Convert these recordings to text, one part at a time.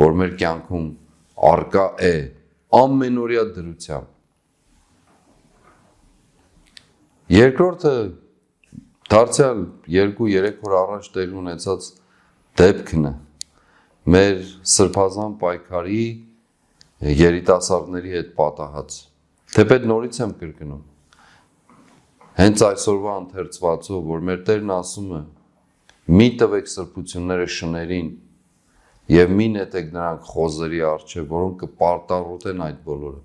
որ մեր կյանքում արկա է ամենօրյա դրությամբ։ Երկրորդը դարձյալ 2-3 օր առաջ տեղի ունեցած դեպքն է մեր սրբազան պայքարի երիտասարդների հետ պատահած։ Թեպետ նորից եմ կրկնում, հենց այսօրվա ընթերցվածով, որ մեր Տերն ասում է, մի տվեք սրբությունները շներին և մի նետեք նրանք խոզերի առջև, որոնք կպարտառոտեն այդ բոլորը։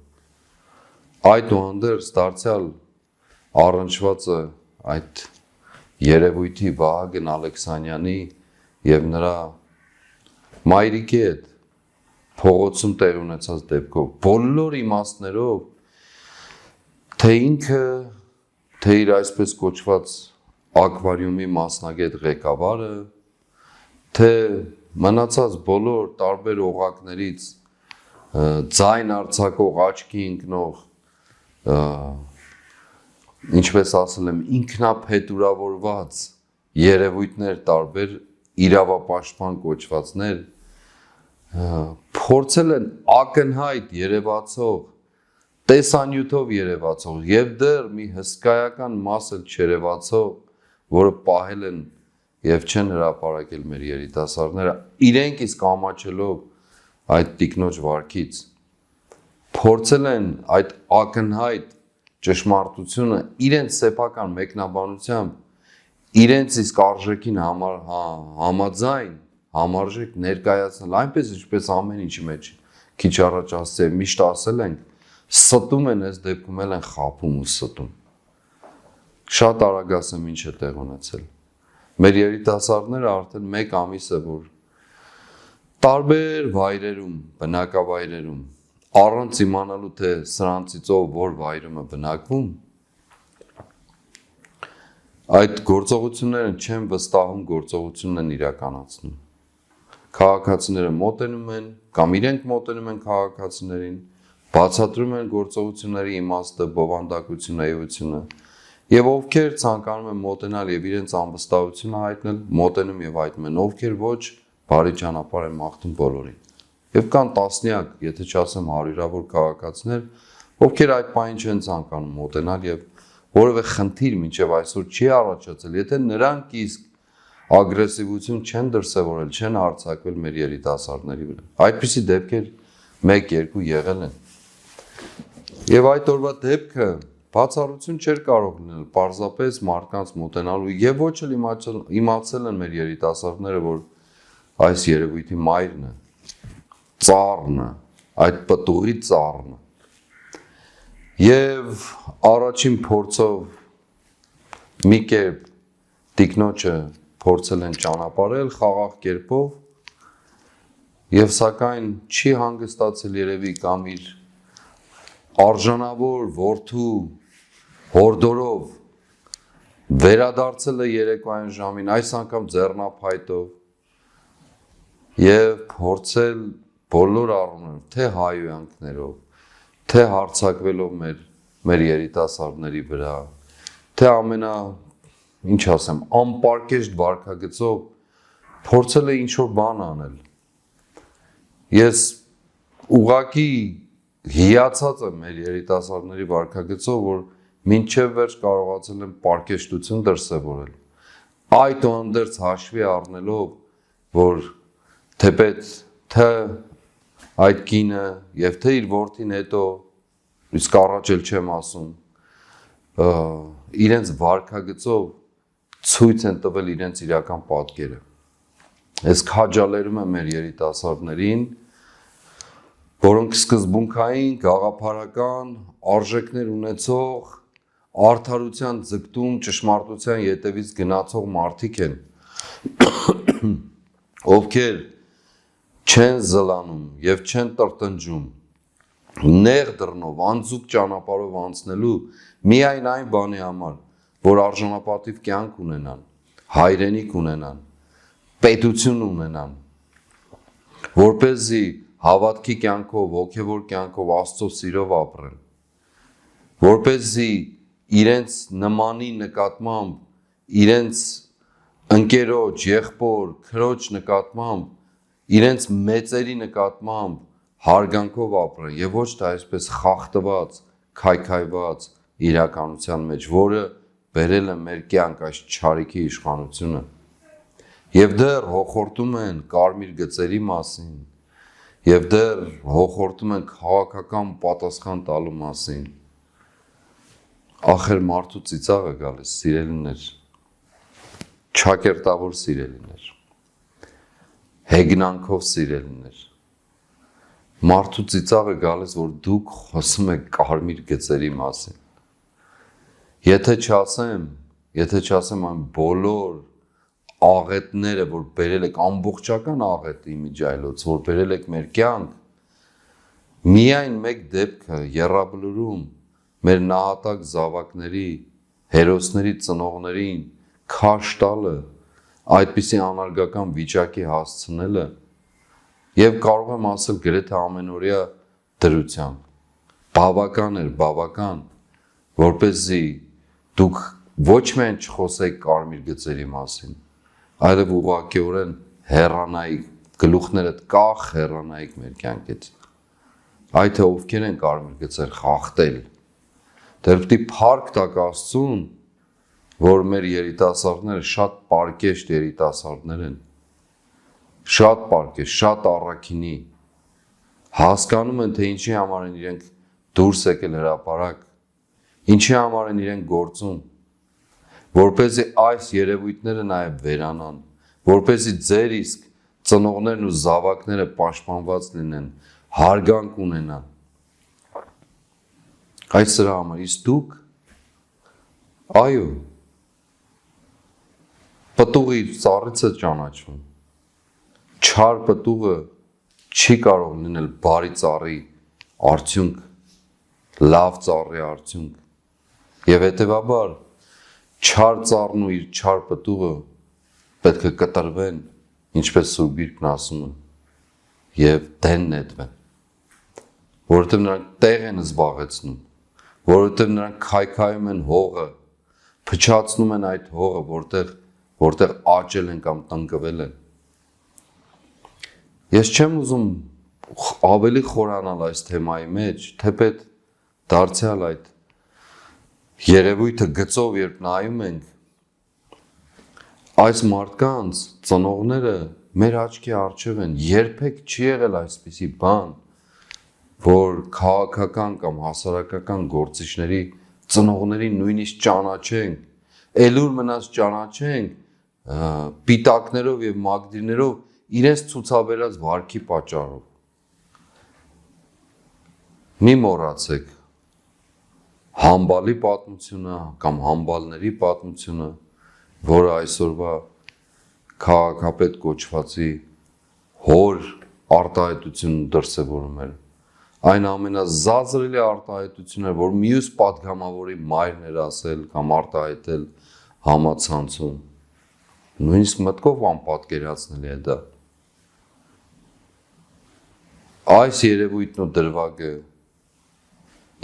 Այդուհանդերձ դարձյալ առնչվածը այդ երևույթի Վահագն Ալեքսանյանի և նրա մայրիկի հետ փողոցում տեղի ունեցած դեպքով, բոլոր իմաստներով, թե ինքը, թե իր այսպես կոչված ակվարիումի մասնագետ ղեկավարը, թե մնացած բոլոր տարբեր օղակներից ձայն արձակող, աչքի ընկնող, ինչպես ասել եմ, ինքնափետուրավորված երևույթներ տարբեր, իրավապաշտպան կոչվածներ, փորձել են ակնհայտ երևացող, տեսանյութով երևացող և դեռ մի հսկայական մաս էլ չերևացող, որը պահել են և չեն հրապարակել մեր երիտասարդները, իրենք իսկ ամաչելով այդ տիկնոջ վարքից, փորձել են այդ ակնհայտ ճշմարտությունը իրենց սեփական մեկնաբանությամբ իրենց իսկ արժեքին համաձայն համարժեք ներկայացնել, այնպես ինչպես ամեն ինչի մեջ քիչ առաջ ասել, միշտ ասել ենք, ստում են, այս դեպքում էլ են խաբում ու ստում։ Շատ արագ ասեմ ինչ է տեղ ունեցել։ Մեր երիտասարդները արդեն 1 ամիս է, որ տարբեր վայրերում, բնակավայրերում, առանց իմանալու թե սրանցից ով որ վայրում է բնակվում, այդ գործողությունները չեն վստահում, գործողությունն են իրականացնում։ Քաղաքացիները մոտենում են, կամ իրենք մոտենում են քաղաքացիներին, բացատրում են գործողությունների իմաստը, բովանդակությունը, էությունը, և ովքեր ցանկանում են մոտենալ և իրենց անվստահությունը հայտնել, մոտենում և հայտնում են, ովքեր ոչ, բարի ճանապարհ են մաղթում բոլորին։ Եվ կան տասնյակ, եթե չասեմ հարյուրավոր քաղաքացիներ, ովքեր այդ պահին չեն ցանկանում մոտենալ և որևէ խնդիր մինչև այսօր չի առաջացել, եթե նրանք իսկ ագրեսիվություն չեն դրսևորել, չեն հարձակվել մեր երիտասարդների վրա։ Այդպիսի դեպքեր 1-2 եղել են։ Եվ այդ օրվա դեպքը բացառություն չէր կարող լինել, պարզապես մարդկանց մոտենալու և ոչ էլ իմացել են մեր երիտասարդները, որ այս երևույթի մայրն է, ծառն է, այդ պտուղի ծառն է։ Եվ առաջին փորձով մի կերպ տիկնոջը փորձել են ճանապարհել խաղաղ կերպով և սակայն չի հանգստացել երևի կամ իր արժանավոր որդու հորդորով վերադարձել է երեկոյան ժամին, այս անգամ ձեռնափայտով և փորձել բոլոր առումներով, թե հայհոյանքներով, թե հարձակվելով մեր երիտասարդների վրա, թե ինչ ասեմ, անպարկեշտ վարքագծով փորձել է ինչ-որ բան անել։ Ես ուղղակի հիացած եմ մեր երիտասարդների վարքագծով, որ մինչև վերջ կարողացել են պարկեշտություն դրսևորել։ Այդուհանդերձ հաշվի առնելով, որ թեպետ թե այդ կինը և թե իր որդին հետո, իսկ առաջ էլ չեմ ասում, իրենց վարքագծով ցույց են տվել իրենց իրական պատկերը։ Ես քաջալերում եմ մեր երիտասարդներին, որոնք սկզբունքային, գաղափարական, արժեքներ ունեցող, արդարության ձգտում, ճշմարտության ետևից գնացող մարդիկ են, ովքեր չեն զլանում և չեն տրտնջում, նեղ դռնով, անձուկ ճանապարհով անցնելու միայն այն բանի համար, որ արժանապատիվ կյանք ունենան, հայրենիք ունենան, պետություն ունենան, որպեսզի հավատքի կյանքով, հոգևոր կյանքով, Աստծո սիրով ապրեն, որպեսզի իրենց նմանի նկատմամբ, իրենց ընկերոջ, եղբոր, քրոջ նկատմամբ իրենց մեծերի նկատմամբ հարգանքով ապրեն եւ ոչ թե այսպես խախտված, քայքայված իրականության մեջ, որը բերել է մեր կյանք այս չարիքի իշխանությունը։ Եվ դեռ հոխորտում են կարմիր գծերի մասին, եւ դեռ հոխորտում են քաղաքական պատասխան տալու մասին։ Ախր մարդու ծիծաղը գալիս, սիրելիներ, չակերտավոր սիրելիներ, հեգնանքով սիրելիներ, մարդու ծիծաղը գալիս, որ դուք խոսում եք կարմիր գծերի մասին։ Եթե չասեմ այն բոլոր աղետները, որ բերել եք, ամբողջական աղետի իմիջայլոց, որ բերել եք մեր կյանք, միայն մեկ դեպքը եռաբլուրում մեր նահատակ զավակների, հերոսների ծնողներին քաշ տալը, այդպիսի անարգական վիճակի հասցնելը, եւ կարող եմ ասել գրեթե ամենօրյա դրությամբ, բավական, որպեսզի դուք ոչ միայն չխոսեք կարմիր գծերի մասին, այլև ուղղակիորեն հեռանայիք, գլուխներդ կախ հեռանայիք մեր կյանքից։ Այդ թե ովքեր են կարմիր գծեր խախտել, դեռ պիտի փառք տաք Աստծուն, որ մեր երիտասարդները շատ պարկեշտ երիտասարդներ են, շատ պարկեշտ, շատ առաքինի, հասկանում են, թե ինչի համար են իրենք դուրս եկել հրապարակ, ինչի համար են իրենք գործում, որպեսզի այս երևույթները նաև վերանան, որպեսզի ձեր իսկ ծնողներն ու զավակները պաշտպանված լինեն, հարգանք ունենան։ Այս սրա համար իսկ դուք, այո, պտուղի ծառից է ճանաչվում, չար պտուղը չի կարող լինել բարի ծառի արդյունք, լավ ծառի արդյունք, եւ հետեւաբար չար ծառն ու իր չար պտուղը պետք է կտրվեն, ինչպես Սուրբ Գիրքն ասում է, եւ դեն նետվեն, որովհետեւ նրանք տեղ են զբաղեցնում, որովհետեւ նրանք քայքայում են հողը, փչացնում են այդ հողը, որտեղ աճել են կամ տնկվել են։ Ես չեմ ուզում ավելի խորանալ այս թեմայի մեջ, թեպետ դարձյալ այդ երևույթը գծով երբ նայում ենք, այս մարդկանց ծնողները մեր աչքի առջև են, երբեք չի եղել այսպիսի բան, որ քաղաքական կամ հասարակական գործիչների ծնողներին նույնիսկ ճանաչենք, ելուր մնաց ճանաչենք, պիտակներով եւ մագդիրներով իրենց ցուցաբերած վարքի պատճառով։ Մի մոռացեք համբալի պատմությունը կամ համբալների պատմությունը, որը այսօրվա քաղաքապետ կոչվածի հոր արտահայտությունն դրսևորում էր։ Այն ամենազազրելի արտահայտությունն էր, որ մյուս պատգամավորի մայրն էր ասել կամ արտահայտել համացանցում։ Նույնիսկ մտքով անպատկերացնելի է դա։ Այս երևույթն ու դրվագը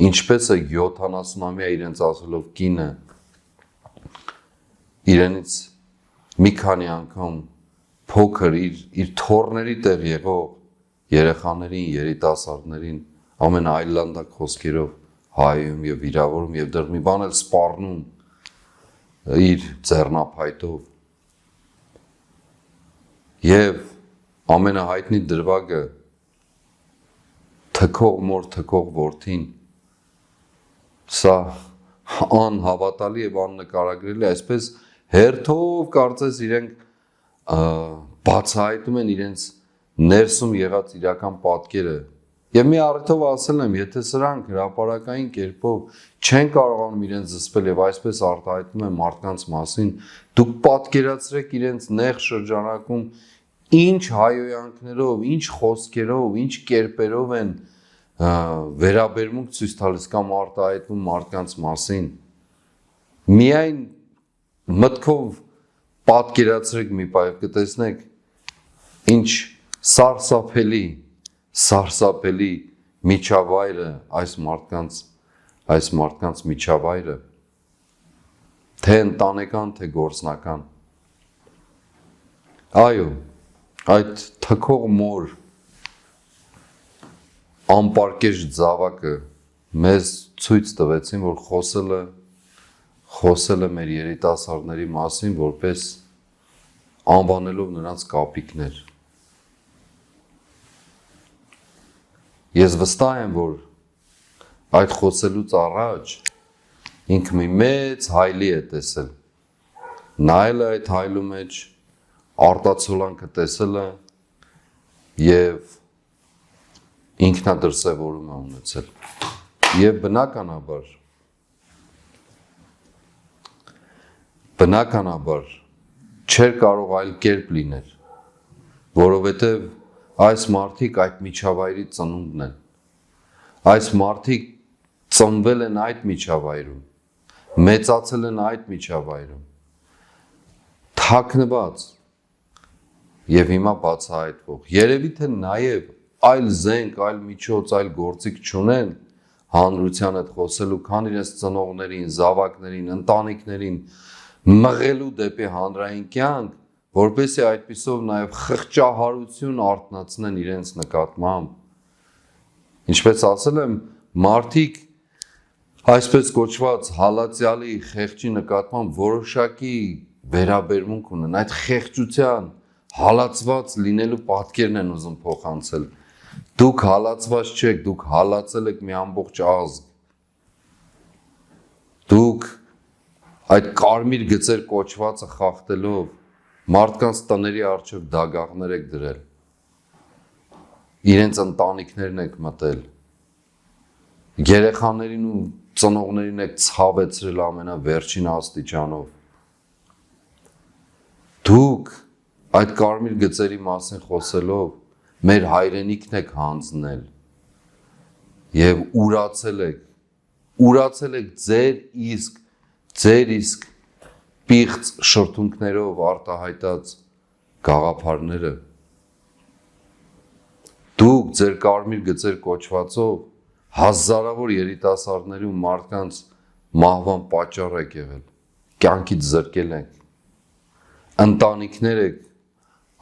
ինչպես է 70-ամյա իրենց ասելով կինը իրենից մի քանի անգամ փոքր իր թոռների տեղ եղող երեխաներին, երիտասարդներին ամեն այլանդակ խոսքերով հայում եւ վիրավորում եւ դեռ մի բան էլ սպառնում իր ձեռնափայտով եւ ամենահայտնի դրվագը թքող մոր թքող որդին սա անհավատալի եւ աննկարագրելի այսպես հերթով կարծես իրենք բացահայտում են իրենց ներսում եղած իրական պատկերը եւ մի առիթով ասել եմ եթե սրանք հրապարակային կերպով չեն կարողանում իրենց զսպել եւ այսպես արտահայտում են մարդկանց մասին դուք պատկերացրեք իրենց նեղ շրջանակում ինչ հայոյանքներով ինչ խոսքերով ինչ կերպերով են վերաբերմունք ցույց տալիս կամ արտահայտվում մարդկանց մասին միայն մտքով պատկերացրեք մի պահ կտեսնեք ինչ սարսափելի միջավայրը այս մարդկանց միջավայրը թե ընտանեկան թե գործնական այո այդ թքող մոր անպարկեշտ զավակը մեզ ցույց տվեցին, որ խոսել է մեր երիտասարդների մասին, որպես անվանելով նրանց կապիկներ։ Ես վստահ եմ, որ այդ խոսելուց առաջ ինքը մի մեծ հայլի է տեսել, նայել է այդ հայլու մեջ, արտացոլանքը տեսել է և ինքնադրսևորում է ունեցել։ Եվ բնականաբար չէր կարող այլ կերպ լինել, որովհետև այս մարդիկ այդ միջավայրի ծնունդն են, այս մարդիկ ծնվել են այդ միջավայրում, մեծացել են այդ միջավայրում, թաքնված և հիմա բացահայտվող, երևի թե նաև այլ զենք, այլ միջոց, այլ գործիք չունեն հանրության հետ խոսելու, քան իրենց ծնողներին, զավակներին, ընտանիքներին մղելու դեպի հանրային կյանք, որպեսզի այդպիսով նաև խղճահարություն արթնացնեն իրենց նկատմամբ։ Ինչպես ասել եմ, մարդիկ այսպես կոչված հալածյալի խեղճի նկատմամբ որոշակի վերաբերմունք ունեն, այդ խեղճության հալածված լինելու պատկերն են ուզում փոխանցել։ Դուք հալածված չեք, դուք հալածել եք մի ամբողջ ազգ։ Դուք այդ կարմիր գծեր կոչվածը խախտելով մարդկանց տների առջև դագաղներ եք դրել, իրենց ընտանիքներն եք մտել, երեխաներին ու ծնողներին եք ցավեցրել ամենավերջին աստիճանով։ Դուք այդ կարմիր գծերի մասին խոսելով մեր հայրենիքն եք հանձնել և ուրացել եք ձեր իսկ պիղծ շրթունքներով արտահայտած գաղափարները։ Դուք ձեր կարմիր գծեր կոչվածով հազարավոր երիտասարդների ու մարդկանց մահվան պատճառ եք եղել, կյանքից զրկել եք, ընտանիքներ եք,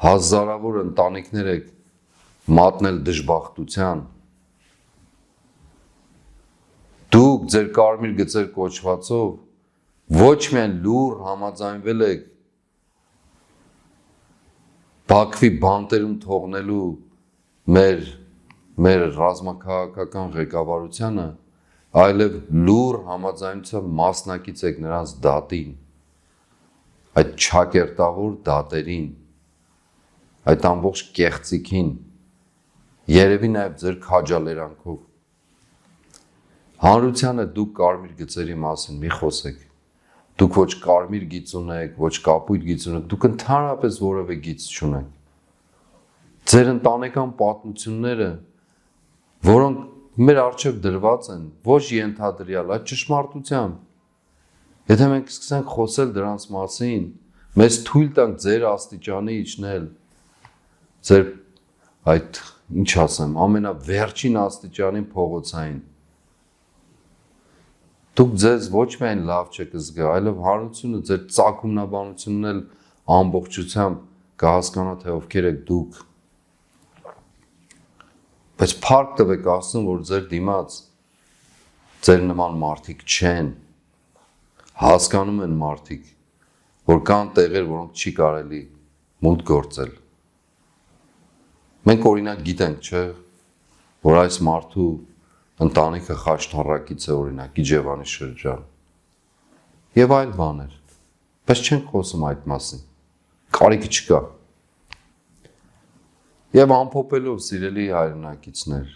հազարավոր ընտանիքներ եք մատնել դժբախտության։ Դուք ձեր կարմիր գծեր կոչվածով ոչ միայն լուռ համաձայնվել եք Բաքվի բանտերում թողնելու մեր ռազմաքաղաքական ղեկավարությանը, այլև լուռ համաձայնությամբ մասնակից եք նրանց դատին, այդ չակերտավոր դատերին, այդ ամբողջ կեղծիքին, երևի նաև ձեր քաջալերանքով։ Հանրությանը դուք կարմիր գծերի մասին մի խոսեք, դուք ոչ կարմիր գիծ ունեք, ոչ կապույտ գիծ ունեք, դուք ընդհանրապես որևէ գիծ չունեք։ Ձեր ընտանեկան պատմությունները, որոնք մեր առջև դրված են, ոչ ենթադրյալ, այդ ճշմարտությամբ, եթե մենք սկսենք խոսել դրանց մասին, մեզ թույլ տանք ձեր աստիճանի իջնել, ձեր այդ, ինչ ասեմ, ամենավերջին աստիճանի փողոցային, դուք ձեզ ոչ միայն լավ չեք զգա, այլև հանրությունը ձեր ծագումնաբանությունն էլ ամբողջությամբ կհասկանա, թե ովքեր եք դուք։ Բայց փառք տվեք Աստծուն, որ ձեր դիմաց ձեր նման մարդիկ չեն, հասկանում են մարդիկ, որ կան տեղեր, որոնք չի կարելի մուտք գործել։ Մենք օրինակ գիտենք, չէ, որ այս մարդու ընտանիքը խաչթառակից է, օրինակ Իջևանի շրջան և այլ բաներ, բայց չենք խոսում այդ մասին, կարիք չկա։ Եվ ամփոփելով, սիրելի հայրենակիցներ,